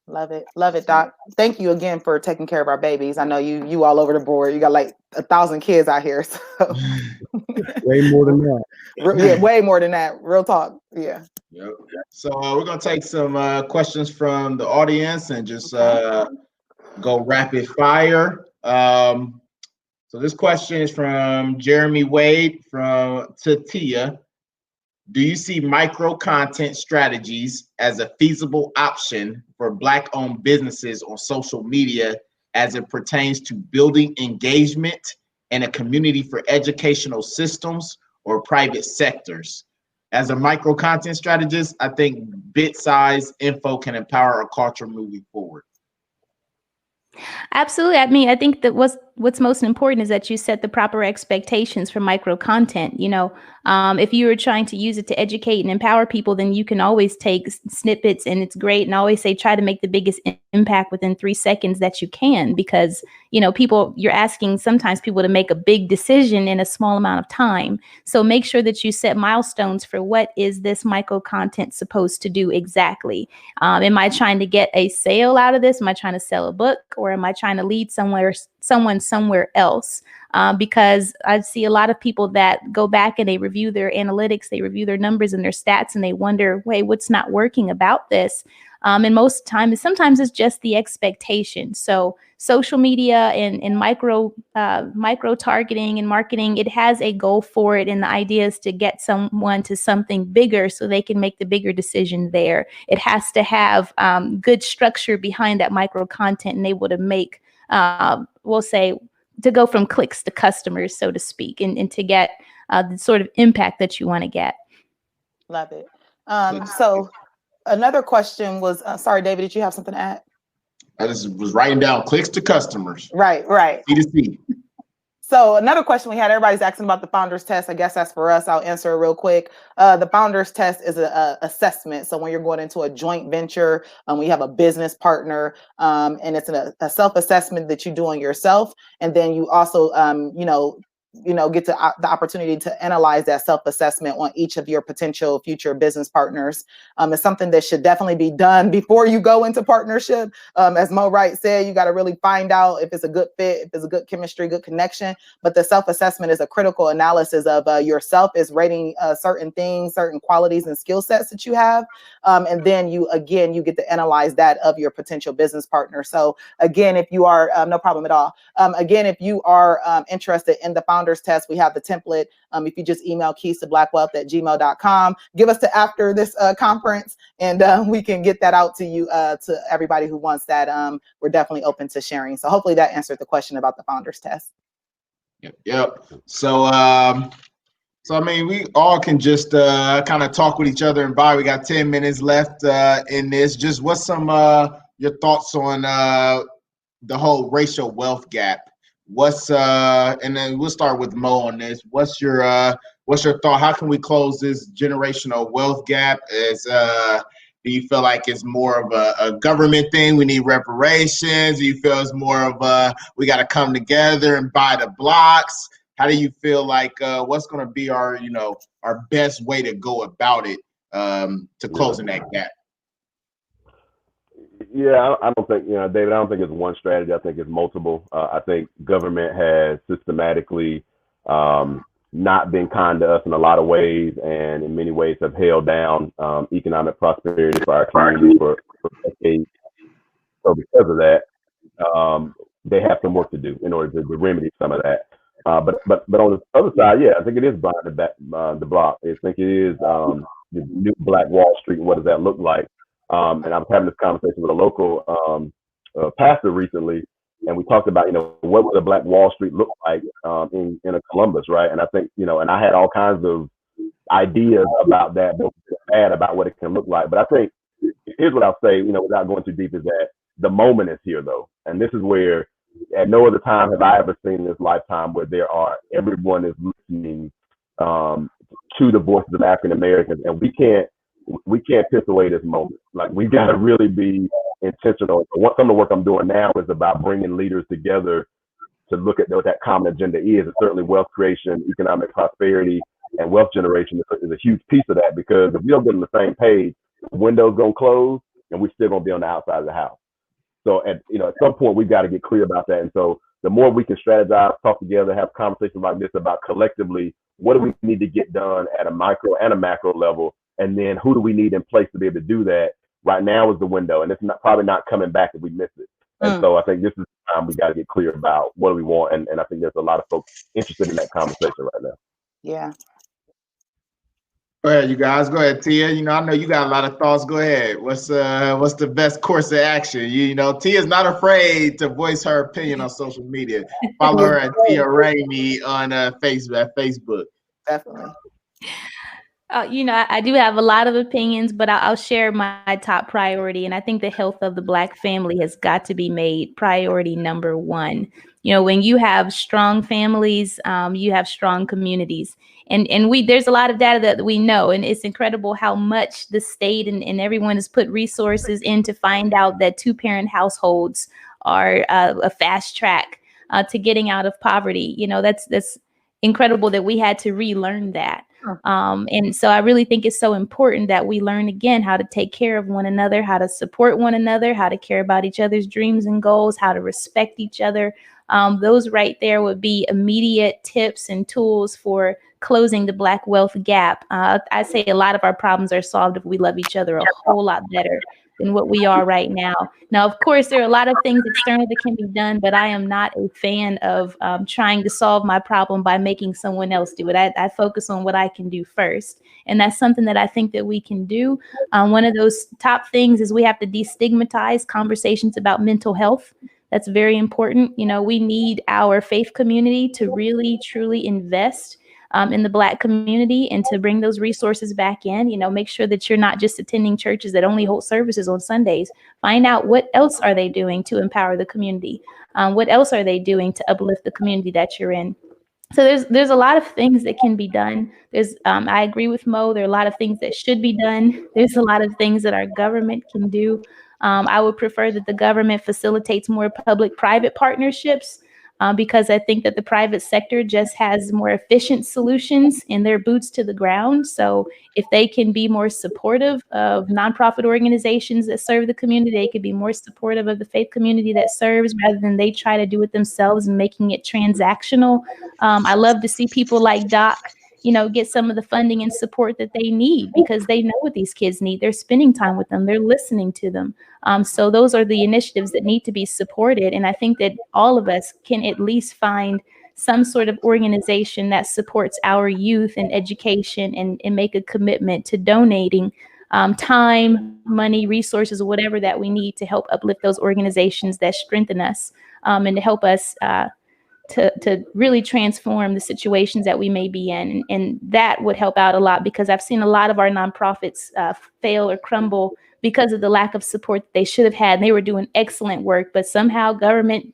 Love it, Doc. Thank you again for taking care of our babies. I know you all over the board. You got like 1,000 kids out here, so way more than that. Yeah, way more than that. Real talk. Yeah. Yep. So we're gonna take some questions from the audience and just go rapid fire. So this question is from Jeremy Wade from Tatia. Do you see micro content strategies as a feasible option for Black-owned businesses on social media as it pertains to building engagement and a community for educational systems or private sectors? As a micro content strategist, I think bit-sized info can empower our culture moving forward. Absolutely. I mean, I think that what's most important is that you set the proper expectations for micro content. You know, if you were trying to use it to educate and empower people, then you can always take snippets, and it's great. And I always say, try to make the biggest impact within 3 seconds that you can, because, you know, you're asking sometimes people to make a big decision in a small amount of time. So make sure that you set milestones for what is this micro content supposed to do exactly. Am I trying to get a sale out of this? Am I trying to sell a book, or am I trying to lead someone somewhere else? Because I see a lot of people that go back and they review their analytics, they review their numbers and their stats, and they wonder, wait, what's not working about this? And most times, sometimes it's just the expectation. So social media and micro targeting and marketing, it has a goal for it. And the idea is to get someone to something bigger so they can make the bigger decision there. It has to have good structure behind that micro content and able to make, we'll say, to go from clicks to customers, so to speak, and to get the sort of impact that you want to get. Love it. So another question was, sorry, David, did you have something to add? I just was writing down clicks to customers. Right. C2C. So another question we had, everybody's asking about the founder's test. I guess that's for us. I'll answer it real quick. The founder's test is an assessment. So when you're going into a joint venture, we have a business partner, and it's a self-assessment that you do on yourself. And then you also, get to the opportunity to analyze that self-assessment on each of your potential future business partners. It's something that should definitely be done before you go into partnership. As Mo Wright said, you got to really find out if it's a good fit, if it's a good chemistry, good connection. But the self-assessment is a critical analysis of yourself, is rating certain things, certain qualities and skill sets that you have. And then you get to analyze that of your potential business partner. So again, if you are, no problem at all. Again, if you are interested in the founder's test, we have the template. If you just email keys2blackwealth@gmail.com, give us to after this conference, and we can get that out to you, to everybody who wants that. We're definitely open to sharing. So hopefully that answered the question about the founder's test. Yep. So, so I mean, we all can just kind of talk with each other and vibe. We got 10 minutes left in this. Just what's some your thoughts on the whole racial wealth gap? And then we'll start with Mo on this. What's your thought? How can we close this generational wealth gap? Do you feel like it's more of a government thing? We need reparations? Do you feel it's more of we got to come together and buy the blocks? How do you feel like what's going to be our best way to go about it to closing that gap? Yeah, I don't think, David, I don't think it's one strategy. I think it's multiple. I think government has systematically not been kind to us in a lot of ways, and in many ways have held down economic prosperity for our community for decades. So because of that, they have some work to do in order to remedy some of that. But on the other side, yeah, I think it is buying the block. I think it is the new Black Wall Street, and what does that look like? And I was having this conversation with a local pastor recently, and we talked about, what would a Black Wall Street look like in a Columbus, right? And I think, and I had all kinds of ideas about that, both good and bad, about what it can look like. But I think here's what I'll say, without going too deep, is that the moment is here, though, and this is where at no other time have I ever seen in this lifetime where everyone is listening to the voices of African Americans, and we can't piss away this moment. Like, we got to really be intentional. Some of the work I'm doing now is about bringing leaders together to look at what that common agenda is. And certainly wealth creation, economic prosperity, and wealth generation is a huge piece of that, because if we don't get on the same page, the window's going to close and we're still going to be on the outside of the house. So at some point, we've got to get clear about that. And so the more we can strategize, talk together, have conversations like this about collectively, what do we need to get done at a micro and a macro level? And then who do we need in place to be able to do that? Right now is the window, and it's probably not coming back if we miss it. And so I think this is the time we got to get clear about what do we want. And I think there's a lot of folks interested in that conversation right now. Yeah. Go ahead, you guys. Go ahead, Tia. I know you got a lot of thoughts. Go ahead. What's the best course of action? Tia's not afraid to voice her opinion on social media. Follow her at Tia Ramey on Facebook. Definitely. I do have a lot of opinions, but I'll share my top priority. And I think the health of the Black family has got to be made priority number one. When you have strong families, you have strong communities. And there's a lot of data that we know, and it's incredible how much the state and everyone has put resources in to find out that 2-parent households are a fast track to getting out of poverty. That's incredible that we had to relearn that. And so I really think it's so important that we learn again how to take care of one another, how to support one another, how to care about each other's dreams and goals, how to respect each other. Those right there would be immediate tips and tools for closing the Black wealth gap. I say a lot of our problems are solved if we love each other a whole lot better than what we are right now. Now, of course, there are a lot of things external that can be done, but I am not a fan of trying to solve my problem by making someone else do it. I focus on what I can do first. And that's something that I think that we can do. One of those top things is we have to destigmatize conversations about mental health. That's very important. We need our faith community to really, truly invest in the Black community and to bring those resources back in. Make sure that you're not just attending churches that only hold services on Sundays. Find out what else are they doing to empower the community. What else are they doing to uplift the community that you're in? So there's a lot of things that can be done. I agree with Mo. There are a lot of things that should be done. There's a lot of things that our government can do. I would prefer that the government facilitates more public-private partnerships because I think that the private sector just has more efficient solutions in their boots to the ground. So if they can be more supportive of nonprofit organizations that serve the community, they could be more supportive of the faith community that serves rather than they try to do it themselves and making it transactional. I love to see people like Doc get some of the funding and support that they need because they know what these kids need. They're spending time with them. They're listening to them. So those are the initiatives that need to be supported. And I think that all of us can at least find some sort of organization that supports our youth and education and make a commitment to donating time, money, resources, whatever that we need to help uplift those organizations that strengthen us and to help us to really transform the situations that we may be in. And that would help out a lot because I've seen a lot of our nonprofits fail or crumble because of the lack of support that they should have had. And they were doing excellent work, but somehow government,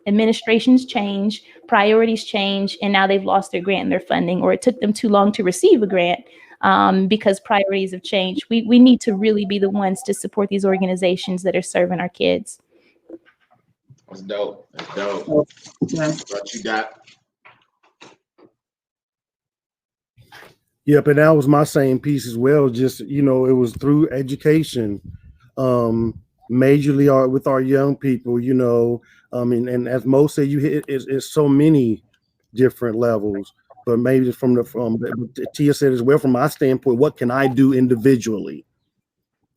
administrations change, priorities change, and now they've lost their grant and their funding, or it took them too long to receive a grant because priorities have changed. We need to really be the ones to support these organizations that are serving our kids. That's dope. That's dope. Yeah. What you got? Yep, and that was my same piece as well. Just, it was through education, majorly with our young people, and as Mo said, you hit it's so many different levels, but maybe from Tia said as well, from my standpoint, what can I do individually?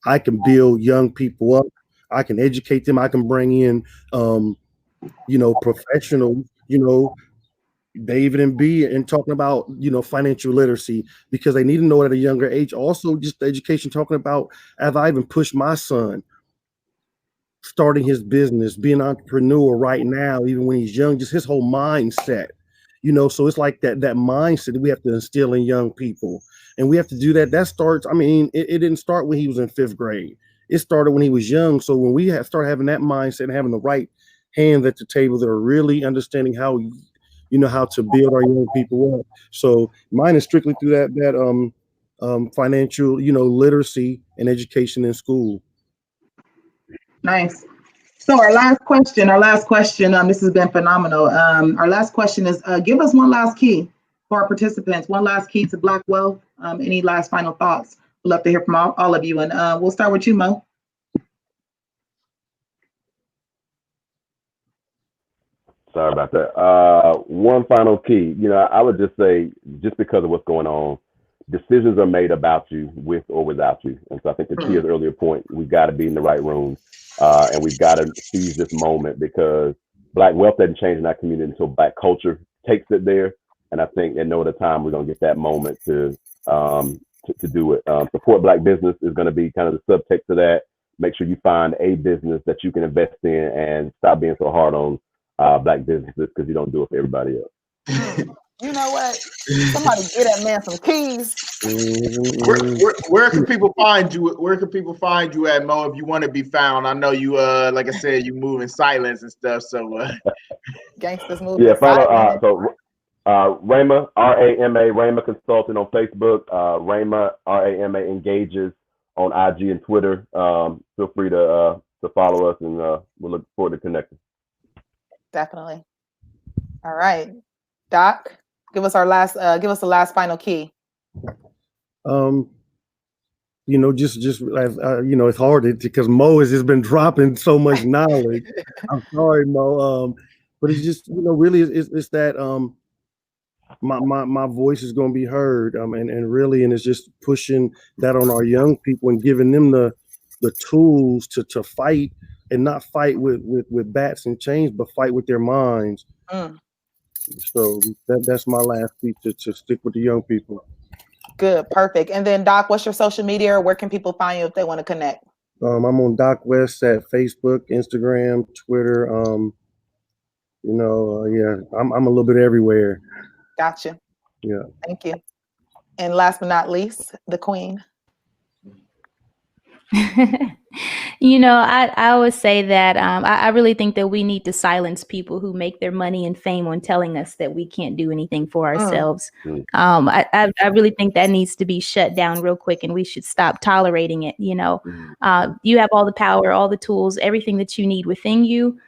I can build young people up. I can educate them. I can bring in, professionals, David and B, and talking about, financial literacy, because they need to know at a younger age. Also, just the education, talking about, as I even push my son, starting his business, being an entrepreneur right now, even when he's young, just his whole mindset, so it's like that mindset that we have to instill in young people. And we have to do that. That starts, it didn't start when he was in 5th grade. It started when he was young. So when we start having that mindset and having the right hands at the table that are really understanding how, how to build our young people up. So mine is strictly through that financial, literacy and education in school. Nice. So our last question, this has been phenomenal. Our last question is, give us one last key for our participants, one last key to Black wealth. Any last final thoughts? We'd love to hear from all of you. And we'll start with you, Mo. Sorry about that. One final key, I would just say, just because of what's going on, decisions are made about you with or without you. And so I think the key is earlier point, we've got to be in the right room. And we've got to seize this moment, because Black wealth doesn't change in our community until Black culture takes it there. And I think at no other time we're going to get that moment to do it. Support Black business is going to be kind of the subtext of that. Make sure you find a business that you can invest in, and stop being so hard on Black businesses, because you don't do it for everybody else. You know what? Somebody get that man some keys. Where can people find you? Where can people find you at, Mo, if you want to be found? I know you, like I said, you move in silence and stuff. So Gangsters move. Yeah, follow. Ramey, R-A-M-A, Ramey Consulting on Facebook. Ramey, R-A-M-A, engages on IG and Twitter. Feel free to follow us, and we'll look forward to connecting. Definitely. All right, Doc, give us the last final key. Just it's hard because Mo has just been dropping so much knowledge. I'm sorry, Mo. But it's just, really it's that my voice is going to be heard. And it's just pushing that on our young people and giving them the tools to fight, and not fight with bats and chains, but fight with their minds. So that's my last piece, to stick with the young people. Good, perfect. And then Doc, what's your social media, or where can people find you if they want to connect? I'm on Doc West at Facebook, Instagram, Twitter. I'm a little bit everywhere. Gotcha. Yeah. Thank you. And last but not least, the Queen. I always say that I really think that we need to silence people who make their money and fame on telling us that we can't do anything for ourselves. I really think that needs to be shut down real quick, and we should stop tolerating it. You have all the power, all the tools, everything that you need within you.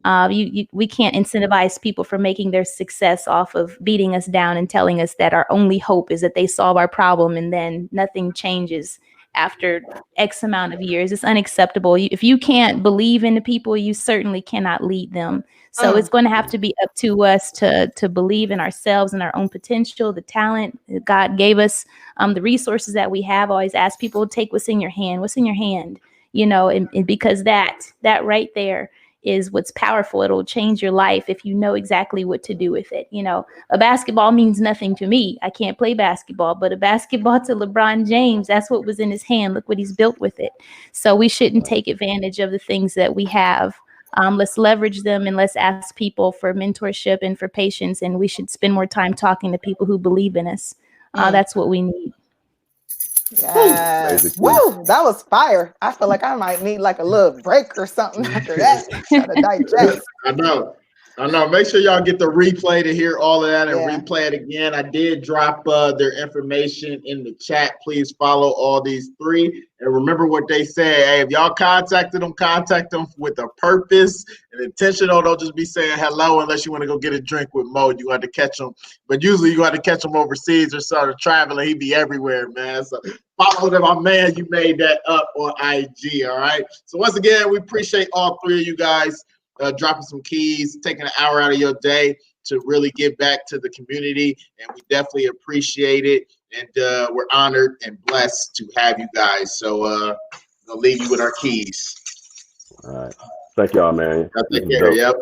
We can't incentivize people for making their success off of beating us down and telling us that our only hope is that they solve our problem, and then nothing changes after X amount of years. It's unacceptable. If you can't believe in the people, you certainly cannot lead them. So it's going to have to be up to us to believe in ourselves and our own potential, the talent that God gave us, the resources that we have. I always ask people, take what's in your hand. What's in your hand? And because that right there is what's powerful. It'll change your life if you know exactly what to do with it. A basketball means nothing to me. I can't play basketball, but a basketball to LeBron James, that's what was in his hand. Look what he's built with it. So we shouldn't take advantage of the things that we have. Let's leverage them, and let's ask people for mentorship and for patience. And we should spend more time talking to people who believe in us. That's what we need. Yes. Woo, that was fire. I feel like I might need like a little break or something after that. Try to digest. I know. Make sure y'all get the replay to hear all of that and replay it again. I did drop their information in the chat. Please follow all these three. And remember what they say. Hey, if y'all contact them with a purpose and intention. Don't just be saying hello unless you want to go get a drink with Mo. You got to catch them. But usually you got to catch them overseas or sort of traveling. He be everywhere, man. So follow them, my man. You made that up on IG, all right? So once again, we appreciate all three of you guys dropping some keys, taking an hour out of your day to really give back to the community. And we definitely appreciate it. And we're honored and blessed to have you guys. So I'll leave you with our keys. All right. Thank y'all, man. Take care. Yep.